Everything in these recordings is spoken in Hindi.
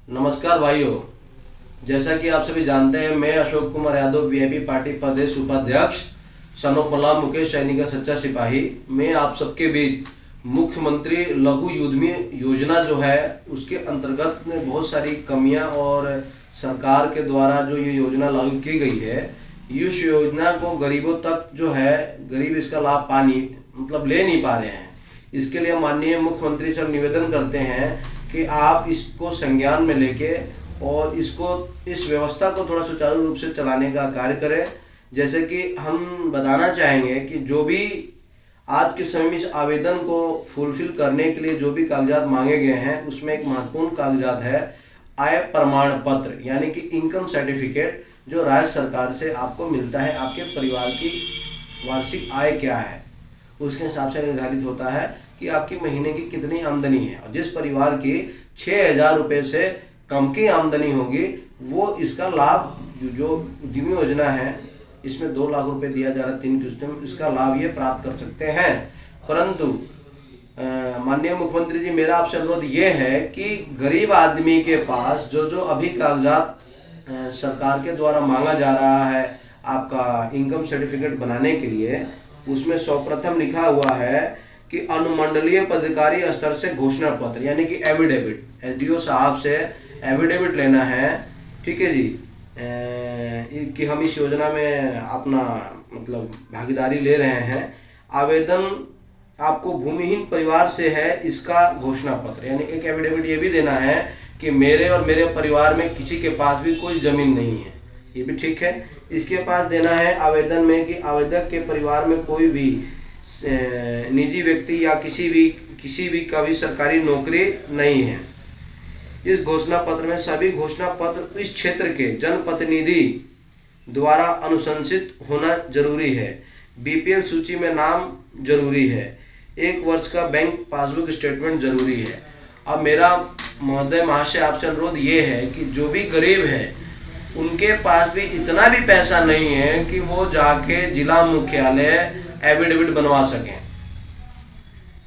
नमस्कार भाइयों। जैसा कि आप सभी जानते हैं, मैं अशोक कुमार यादव वीआईपी पार्टी प्रदेश उपाध्यक्ष सनोफला मुकेश सैनी का सच्चा सिपाही। मैं आप सबके बीच मुख्यमंत्री लघु युद्धमी योजना जो है उसके अंतर्गत में बहुत सारी कमियां और सरकार के द्वारा जो ये योजना लागू की गई है, इस योजना को गरीबों तक जो है गरीब इसका लाभ ले नहीं पा रहे हैं। इसके लिए माननीय मुख्यमंत्री से निवेदन करते हैं कि आप इसको संज्ञान में लेके और इस व्यवस्था को थोड़ा सुचारू रूप से चलाने का कार्य करें। जैसे कि हम बताना चाहेंगे कि जो भी आज के समय में इस आवेदन को फुलफिल करने के लिए जो भी कागजात मांगे गए हैं, उसमें एक महत्वपूर्ण कागजात है आय प्रमाण पत्र, यानी कि इनकम सर्टिफिकेट, जो राज्य सरकार से आपको मिलता है। आपके परिवार की वार्षिक आय क्या है उसके हिसाब से निर्धारित होता है कि आपकी महीने की कितनी आमदनी है, और जिस परिवार की 6,000 रुपये से कम की आमदनी होगी वो इसका लाभ, जो उद्यमी योजना है इसमें 2 लाख रुपए दिया जा रहा है 3 किस्तों में, इसका लाभ ये प्राप्त कर सकते हैं। परंतु माननीय मुख्यमंत्री जी, मेरा आपसे अनुरोध ये है कि गरीब आदमी के पास जो अभी कागजात सरकार के द्वारा मांगा जा रहा है आपका इनकम सर्टिफिकेट बनाने के लिए, उसमें सर्वप्रथम लिखा हुआ है कि अनुमंडलीय पदाधिकारी स्तर से घोषणा पत्र, यानी कि एविडेविट, एसडीओ साहब से एविडेविट लेना है। ठीक है जी, कि हम इस योजना में अपना भागीदारी ले रहे हैं। आवेदन आपको भूमिहीन परिवार से है, इसका घोषणा पत्र, यानी एक एविडेविट ये भी देना है कि मेरे और मेरे परिवार में किसी के पास भी कोई जमीन नहीं है, ये भी ठीक है। इसके पास देना है आवेदन में कि आवेदक के परिवार में कोई भी निजी व्यक्ति या किसी भी का भी सरकारी नौकरी नहीं है। इस घोषणा पत्र में सभी घोषणा पत्र इस क्षेत्र के जनप्रतिनिधि द्वारा अनुशंसित होना जरूरी है। बीपीएल सूची में नाम जरूरी है। 1 वर्ष का बैंक पासबुक स्टेटमेंट जरूरी है। अब मेरा महोदय महाशय आपसे अनुरोध ये है कि जो भी गरीब है उनके पास भी इतना भी पैसा नहीं है कि वो जाके जिला मुख्यालय एविडेविट बनवा सकें।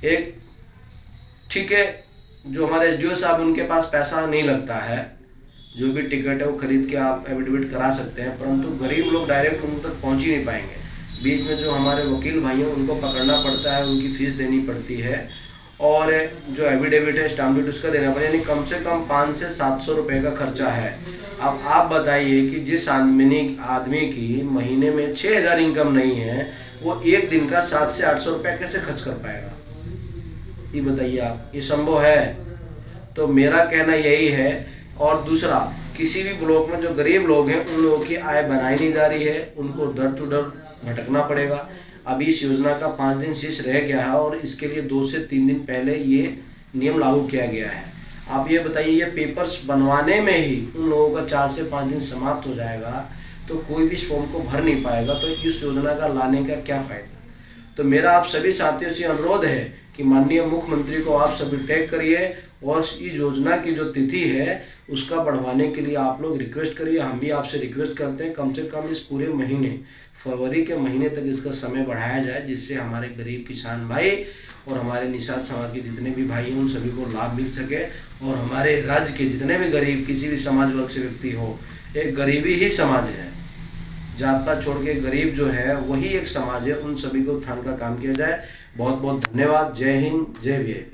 एक ठीक है, जो हमारे एसडीओ साहब उनके पास पैसा नहीं लगता है, जो भी टिकट है वो खरीद के आप एविडेविट करा सकते हैं, परंतु गरीब लोग डायरेक्ट उन तक पहुंच ही नहीं पाएंगे। बीच में जो हमारे वकील भाई हैं उनको पकड़ना पड़ता है, उनकी फीस देनी पड़ती है, और जो एविडेविट है स्टाम्प ड्यूटी उसका देना पड़ेगा, यानी कम से कम 500 से 700 रुपये का खर्चा है। अब आप बताइए कि जिस आदमी की महीने में 6,000 इनकम नहीं है, वो एक दिन का 700 से 800 रुपये कैसे खर्च कर पाएगा? ये बताइए आप, ये संभव है? तो मेरा कहना यही है। और दूसरा, किसी भी ब्लॉक में जो गरीब लोग हैं उन लोगों की आय बनाई नहीं जा रही है, उनको दर टू दर भटकना पड़ेगा। अभी इस योजना का 5 दिन शेष रह गया है और इसके लिए 2 से 3 दिन पहले ये नियम लागू किया गया है। आप ये बताइए, ये पेपर्स बनवाने में ही उन लोगों का 4 से 5 दिन समाप्त हो जाएगा, तो कोई भी इस फॉर्म को भर नहीं पाएगा, तो इस योजना का लाने का क्या फायदा? तो मेरा आप सभी साथियों से अनुरोध है कि माननीय मुख्यमंत्री को आप सभी टैग करिए और इस योजना की जो तिथि है उसका बढ़वाने के लिए आप लोग रिक्वेस्ट करिए। हम भी आपसे रिक्वेस्ट करते हैं कम से कम इस पूरे महीने, फरवरी के महीने तक इसका समय बढ़ाया जाए, जिससे हमारे गरीब किसान भाई और हमारे निषाद समाज के जितने भी भाई हैं उन सभी को लाभ मिल सके, और हमारे राज्य के जितने भी गरीब किसी भी समाज वर्ग से व्यक्ति हो, एक गरीबी ही समाज है, जात पात छोड़ के गरीब जो है वही एक समाज है, उन सभी को उत्थान का काम किया जाए। बहुत बहुत धन्यवाद। जय हिंद, जय वीआईपी।